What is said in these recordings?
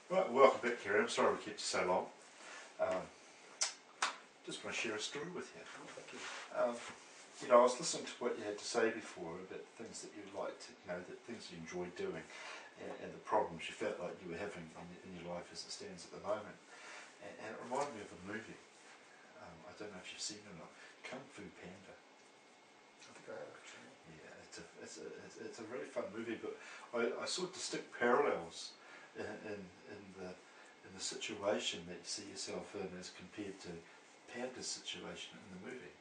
Right, welcome back, Kerry. I'm sorry we kept you so long. Um, just want to share a story with you. I was listening to what you had to say before about things that you liked, that things you enjoyed doing, and the problems you felt like you were having in your life as it stands at the moment. And it reminded me of a movie. I don't know if you've seen it or not. Kung Fu Panda. I think I have actually. Yeah, it's a really fun movie, but I saw distinct parallels in the situation that you see yourself in as compared to Panda's situation in the movie.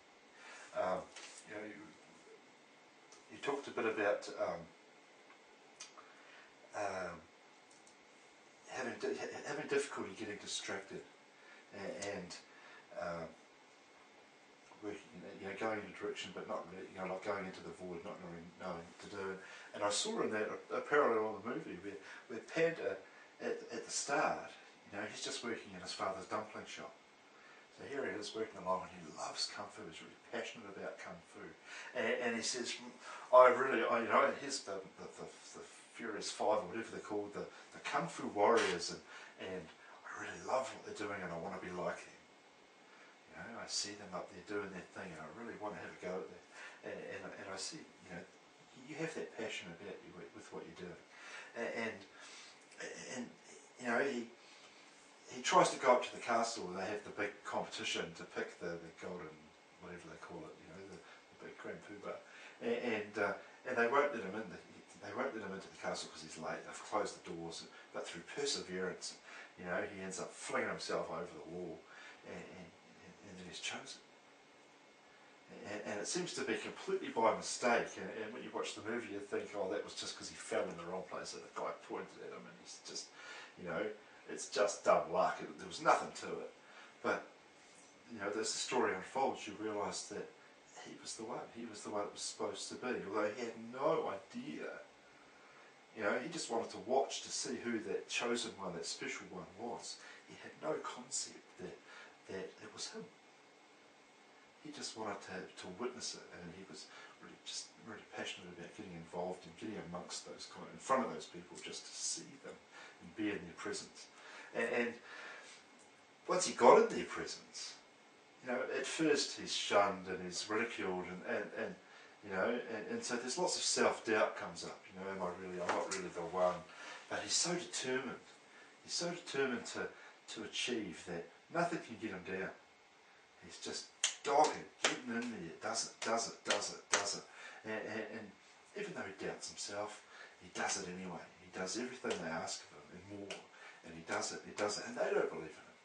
You talked a bit about having difficulty getting distracted and working, going in a direction but not really, like going into the void, not really knowing what to do. And I saw in that a parallel in the movie where Panda at the start, he's just working in his father's dumpling shop. So here he is working along, and he loves Kung Fu. He's really passionate about Kung Fu, and he says, here's the Furious Five, or whatever they're called, the Kung Fu warriors, and I really love what they're doing, and I want to be like them. I see them up there doing their thing, and I really want to have a go at that. And I see, you have that passion about you with what you're doing, and he tries to go up to the castle where they have the big competition to pick the golden, whatever they call it, the big Grand Poobah, and they won't let him in. They won't let him into the castle because he's late. They've closed the doors, but through perseverance, he ends up flinging himself over the wall, and then he's chosen. And it seems to be completely by mistake. And when you watch the movie, you think, oh, that was just because he fell in the wrong place, and the guy pointed at him, and he's just, it's just dumb luck. There was nothing to it. But, as the story unfolds, you realise that he was the one. He was the one it was supposed to be. Although he had no idea. He just wanted to watch to see who that chosen one, that special one was. He had no concept that it was him. He just wanted to witness it, and he was really passionate about getting involved and getting amongst those in front of those people, just to see them and be in their presence. And once he got in their presence, at first he's shunned and he's ridiculed, and so there's lots of self-doubt comes up. I'm not really the one. But he's so determined. He's so determined to achieve that nothing can get him down. He's just dogged, getting in there, does it. And even though he doubts himself, he does it anyway. He does everything they ask of him and more. And he does it, and they don't believe in him.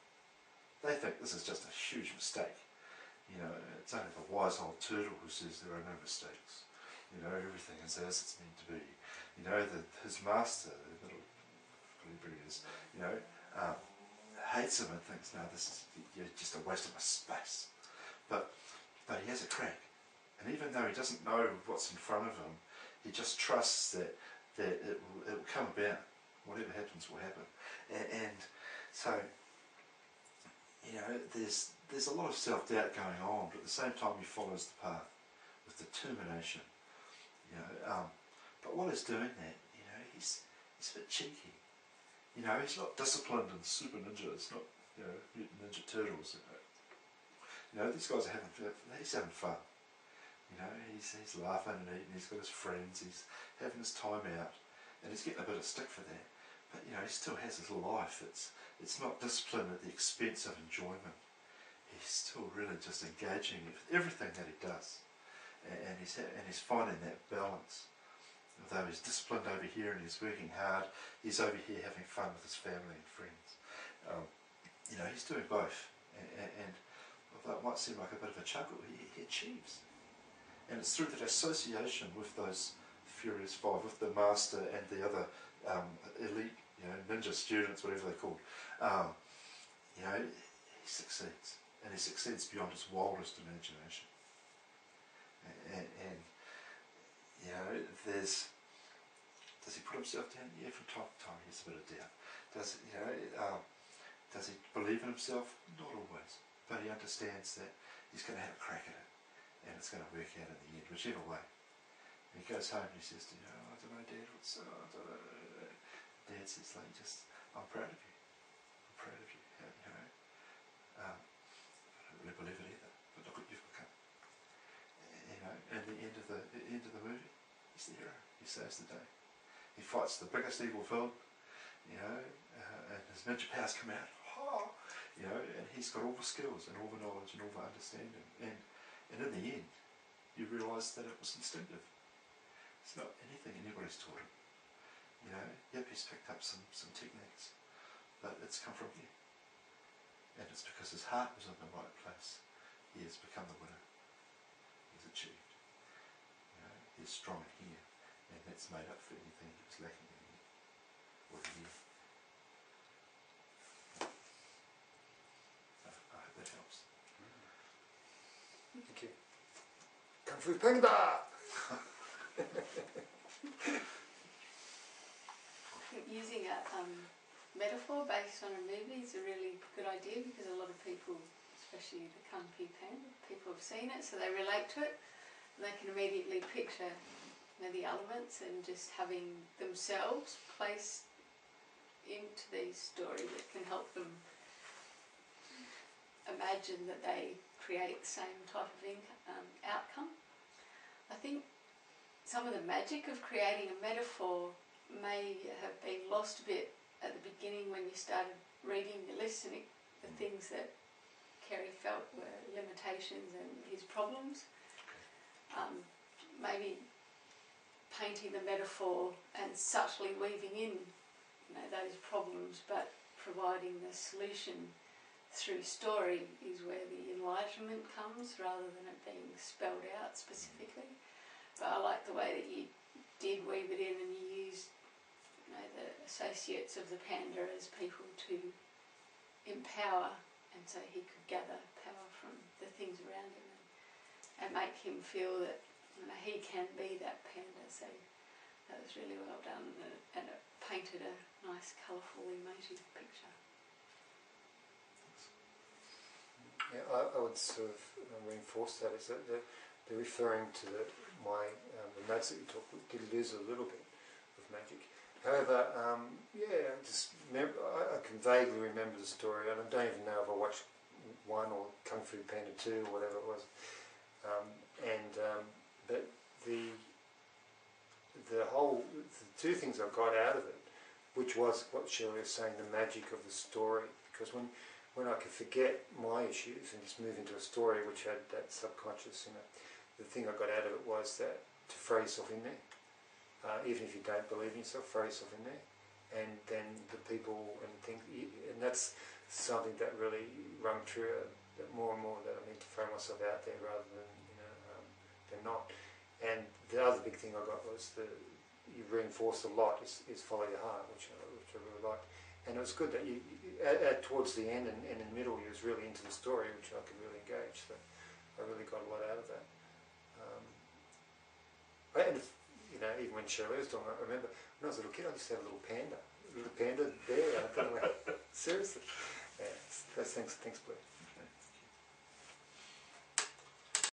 They think this is just a huge mistake. It's only the wise old turtle who says there are no mistakes. Everything is as it's meant to be. His master, the little whatever he is, hates him and thinks, no, this is just a waste of my space. But he has a crack. And even though he doesn't know what's in front of him, he just trusts that it will come about. Whatever happens will happen. And so, there's a lot of self-doubt going on, but at the same time he follows the path with determination. But while he's doing that, he's a bit cheeky. He's not disciplined and super ninja. It's not, mutant ninja turtles. These guys are he's having fun. He's laughing and eating. He's got his friends. He's having his time out, and he's getting a bit of stick for that. But he still has his life. It's not discipline at the expense of enjoyment. He's still really just engaging with everything that he does, and he's finding that balance. Although he's disciplined over here and he's working hard, he's over here having fun with his family and friends. He's doing both, and although it might seem like a bit of a chuckle, he achieves. And it's through that association with those Furious Five, with the master and the other elite, ninja students, whatever they're called. He succeeds, and he succeeds beyond his wildest imagination. And does he put himself down? Yeah, from time to time he has a bit of doubt. Does he believe in himself? Not always, but he understands that he's going to have a crack at it, and it's going to work out in the end, whichever way. And he goes home and he says to I don't know, Dad, I don't know. Dad says, just I'm proud of you. I'm proud of you. You know, I don't really believe it either, but look what you've become. You know, and the end of the movie, he's the hero. He saves the day. He fights the biggest evil villain. You know, and his ninja powers come out. Oh, you know, and he's got all the skills and all the knowledge and all the understanding. And in the end, you realise that it was instinctive. It's not anything anybody's taught him. You know, yep, he's picked up some techniques, but it's come from here. And it's because his heart was in the right place. He has become the winner. He's achieved. You know, he's strong here, and that's made up for anything he was lacking in here, or here. I hope that helps. Thank you. Kung Fu Panda! Using a metaphor based on a movie is a really good idea, because a lot of people, especially the Kung Fu Panda, people have seen it, so they relate to it, and they can immediately picture, you know, the elements, and just having themselves placed into these stories that can help them imagine that they create the same type of outcome. I think some of the magic of creating a metaphor may have been lost a bit at the beginning when you started reading the list, and the things that Kerry felt were limitations and his problems. Maybe painting the metaphor and subtly weaving in, you know, those problems, but providing the solution through story is where the enlightenment comes, rather than it being spelled out specifically. But I like the way that you did weave it in, and you used, you know, the associates of the panda as people to empower, and so he could gather power from the things around him, and make him feel that, you know, he can be that panda. So that was really well done, and it painted a nice, colourful, emotive picture. Yeah, I would sort of reinforce that, is that they're referring to the notes that you took did lose a little bit of magic. However, yeah, I can vaguely remember the story, and I don't even know if I watched 1 or Kung Fu Panda 2 or whatever it was. But the two things I got out of it, which was what Shirley was saying, the magic of the story, because when I could forget my issues and just move into a story which had that subconscious, you know, the thing I got out of it was that to throw yourself in there, even if you don't believe in yourself, throw yourself in there, and then the people and things, and that's something that really rung true more and more, that I need to throw myself out there rather than, you know, than not. And the other big thing I got was you reinforced a lot is follow your heart, which I really liked. And it was good that you towards the end and in the middle, you was really into the story, which I could really engage. So I really got a lot out of that. And you know, even when Shirley was talking, I remember when I was a little kid, I used to have a little panda bear. I thought, seriously. Yeah, thanks, Blair.